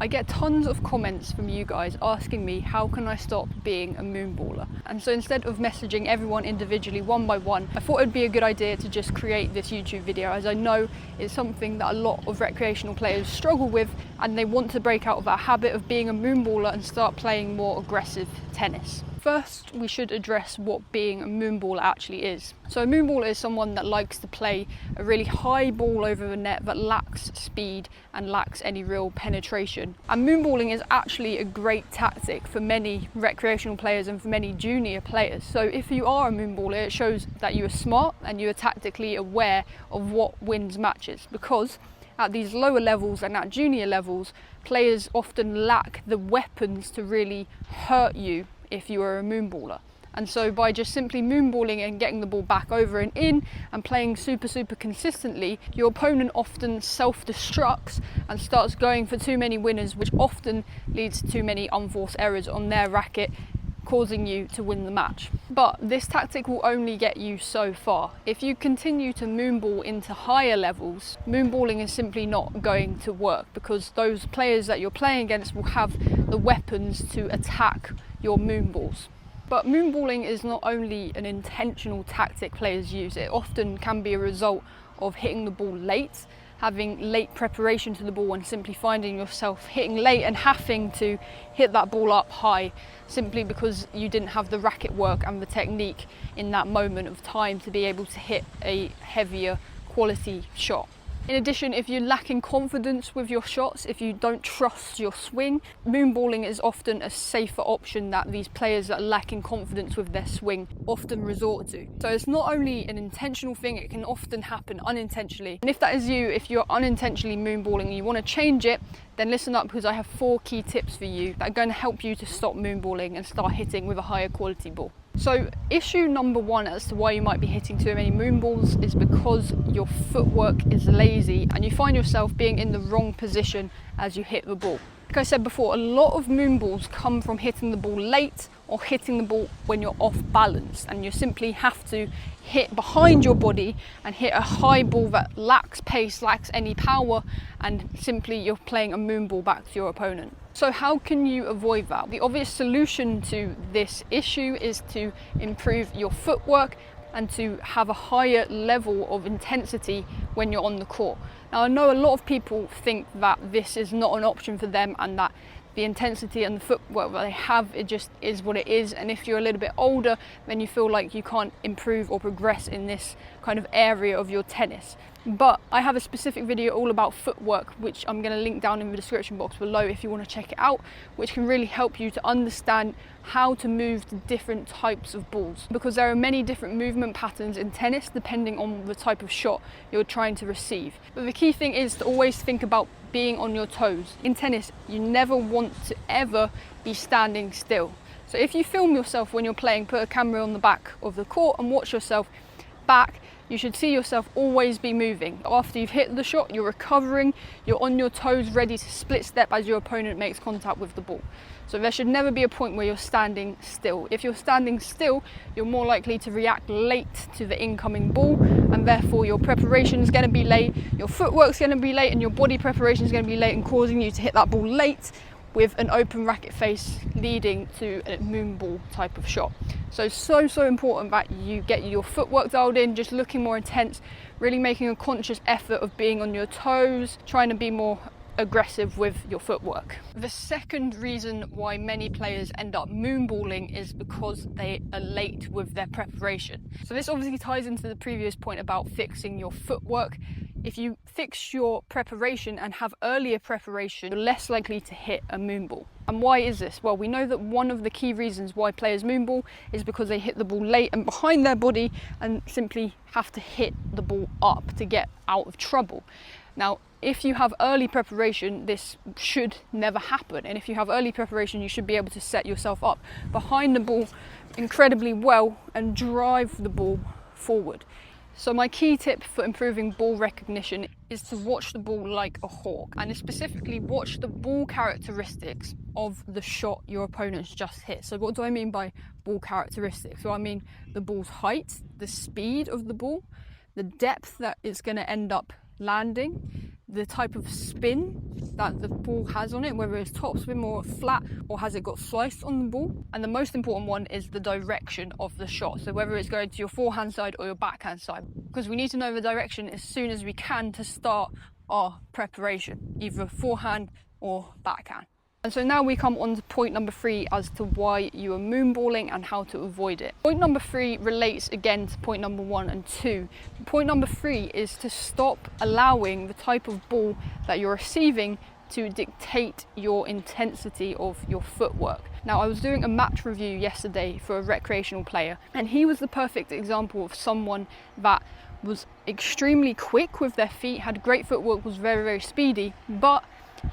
I get tons of comments from you guys asking me how can I stop being a moonballer, and so instead of messaging everyone individually one by one, I thought it'd be a good idea to just create this YouTube video, as I know it's something that a lot of recreational players struggle with and they want to break out of that habit of being a moonballer and start playing more aggressive tennis. First, we should address what being a moonballer actually is. So a moonballer is someone that likes to play a really high ball over the net that lacks speed and lacks any real penetration. And moonballing is actually a great tactic for many recreational players and for many junior players. So if you are a moonballer, it shows that you are smart and you are tactically aware of what wins matches, because at these lower levels and at junior levels, players often lack the weapons to really hurt you if you are a moonballer. And so by just simply moonballing and getting the ball back over and in and playing super consistently, your opponent often self-destructs and starts going for too many winners, which often leads to too many unforced errors on their racket, causing you to win the match. But this tactic will only get you so far. If you continue to moonball into higher levels, moonballing is simply not going to work, because those players that you're playing against will have the weapons to attack your moonballs. But moonballing is not only an intentional tactic players use, it often can be a result of hitting the ball late, having late preparation to the ball and simply finding yourself hitting late and having to hit that ball up high simply because you didn't have the racket work and the technique in that moment of time to be able to hit a heavier quality shot. In addition, if you're lacking confidence with your shots, if you don't trust your swing, moonballing is often a safer option that these players that are lacking confidence with their swing often resort to. So it's not only an intentional thing, it can often happen unintentionally. And if that is you, if you're unintentionally moonballing and you want to change it, then listen up, because I have 4 key tips for you that are going to help you to stop moonballing and start hitting with a higher quality ball. So issue number 1 as to why you might be hitting too many moonballs is because your footwork is lazy and you find yourself being in the wrong position as you hit the ball. Like I said before, a lot of moonballs come from hitting the ball late or hitting the ball when you're off balance, and you simply have to hit behind your body and hit a high ball that lacks pace, lacks any power, and simply you're playing a moonball back to your opponent. So how can you avoid that? The obvious solution to this issue is to improve your footwork and to have a higher level of intensity when you're on the court. Now, I know a lot of people think that this is not an option for them and that the intensity and the footwork that they have, it just is what it is, and if you're a little bit older then you feel like you can't improve or progress in this kind of area of your tennis. But I have a specific video all about footwork, which I'm going to link down in the description box below if you want to check it out, which can really help you to understand how to move to different types of balls, because there are many different movement patterns in tennis depending on the type of shot you're trying to receive. But the key thing is to always think about being on your toes. In tennis, you never want to ever be standing still. So if you film yourself when you're playing, put a camera on the back of the court and watch yourself back, you should see yourself always be moving. After you've hit the shot, you're recovering, you're on your toes ready to split step as your opponent makes contact with the ball. So there should never be a point where you're standing still. If you're standing still, you're more likely to react late to the incoming ball, and therefore your preparation is going to be late, your footwork's going to be late, and your body preparation is going to be late, and causing you to hit that ball late with an open racket face, leading to a moonball type of shot. So important that you get your footwork dialed in, just looking more intense, really making a conscious effort of being on your toes, trying to be more aggressive with your footwork. The second reason why many players end up moonballing is because they are late with their preparation. So this obviously ties into the previous point about fixing your footwork. If you fix your preparation and have earlier preparation, you're less likely to hit a moonball. And why is this? Well, we know that one of the key reasons why players moonball is because they hit the ball late and behind their body and simply have to hit the ball up to get out of trouble. Now, if you have early preparation, this should never happen. And if you have early preparation, you should be able to set yourself up behind the ball incredibly well and drive the ball forward. So my key tip for improving ball recognition is to watch the ball like a hawk, and specifically watch the ball characteristics of the shot your opponent's just hit. So what do I mean by ball characteristics? So I mean the ball's height, the speed of the ball, the depth that it's going to end up landing, the type of spin that the ball has on it, whether it's top spin or flat, or has it got sliced on the ball. And the most important one is the direction of the shot, so whether it's going to your forehand side or your backhand side, because we need to know the direction as soon as we can to start our preparation, either forehand or backhand. And so now we come on to point number 3 as to why you are moonballing and how to avoid it. Point number 3 relates again to point number 1 and 2. Point number 3 is to stop allowing the type of ball that you're receiving to dictate your intensity of your footwork. Now, I was doing a match review yesterday for a recreational player, and he was the perfect example of someone that was extremely quick with their feet, had great footwork, was very, very speedy, but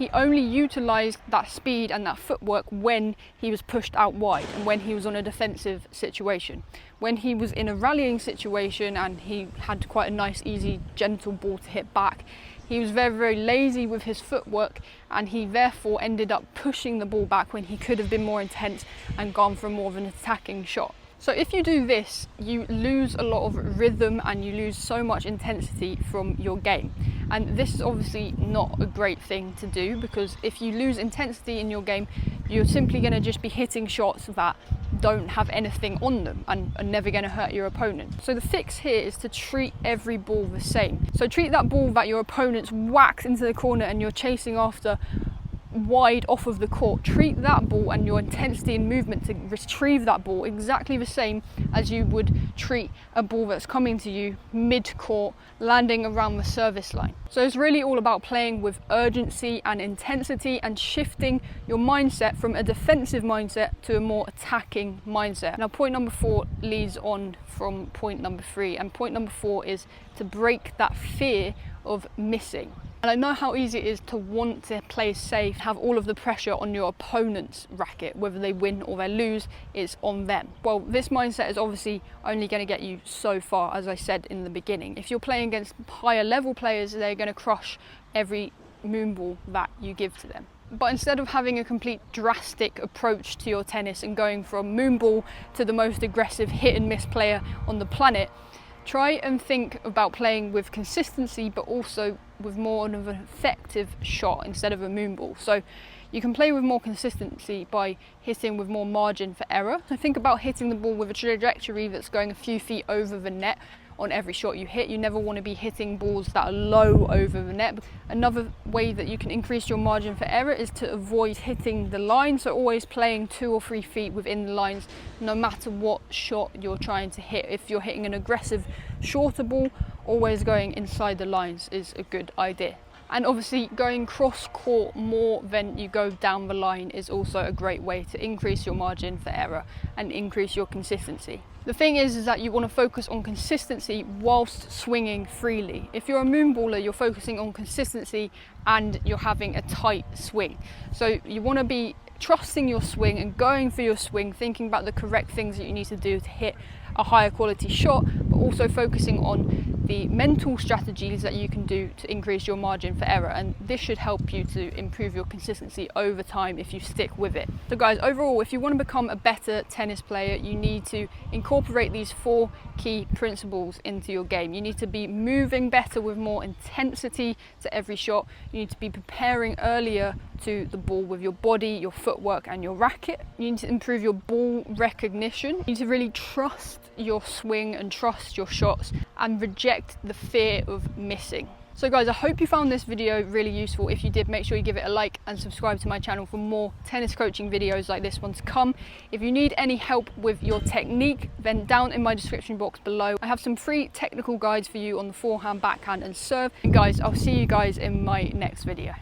he only utilised that speed and that footwork when he was pushed out wide and when he was on a defensive situation. When he was in a rallying situation and he had quite a nice, easy, gentle ball to hit back, he was very, very lazy with his footwork, and he therefore ended up pushing the ball back when he could have been more intense and gone for more of an attacking shot. So if you do this, you lose a lot of rhythm and you lose so much intensity from your game. And this is obviously not a great thing to do, because if you lose intensity in your game, you're simply going to just be hitting shots that don't have anything on them and are never going to hurt your opponent. So the fix here is to treat every ball the same. So treat that ball that your opponent's whacked into the corner and you're chasing after wide off of the court, treat that ball and your intensity and movement to retrieve that ball exactly the same as you would treat a ball that's coming to you mid-court, landing around the service line. So it's really all about playing with urgency and intensity and shifting your mindset from a defensive mindset to a more attacking mindset. Now, point number 4 leads on from point number 3, and point number 4 is to break that fear of missing. And I know how easy it is to want to play safe, have all of the pressure on your opponent's racket, whether they win or they lose, it's on them. Well, this mindset is obviously only going to get you so far, as I said in the beginning. If you're playing against higher level players, they're going to crush every moonball that you give to them. But instead of having a complete drastic approach to your tennis and going from moonball to the most aggressive hit and miss player on the planet, try and think about playing with consistency, but also with more of an effective shot instead of a moonball. So you can play with more consistency by hitting with more margin for error. So think about hitting the ball with a trajectory that's going a few feet over the net on every shot you hit. You never want to be hitting balls that are low over the net. Another way that you can increase your margin for error is to avoid hitting the line, so always playing 2 or 3 feet within the lines no matter what shot you're trying to hit. If you're hitting an aggressive shorter ball, always going inside the lines is a good idea. And obviously going cross court more than you go down the line is also a great way to increase your margin for error and increase your consistency. The thing is that you want to focus on consistency whilst swinging freely. If you're a moonballer, you're focusing on consistency and you're having a tight swing. So you want to be trusting your swing and going for your swing, thinking about the correct things that you need to do to hit a higher quality shot, but also focusing on the mental strategies that you can do to increase your margin for error. And this should help you to improve your consistency over time if you stick with it. So guys, overall, if you want to become a better tennis player, you need to incorporate these 4 key principles into your game. You need to be moving better with more intensity to every shot. You need to be preparing earlier to the ball with your body, your footwork and your racket. You need to improve your ball recognition. You need to really trust your swing and trust your shots and reject the fear of missing. So guys, I hope you found this video really useful. If you did, make sure you give it a like and subscribe to my channel for more tennis coaching videos like this one to come. If you need any help with your technique, then down in my description box below, I have some free technical guides for you on the forehand, backhand and serve. And guys, I'll see you guys in my next video.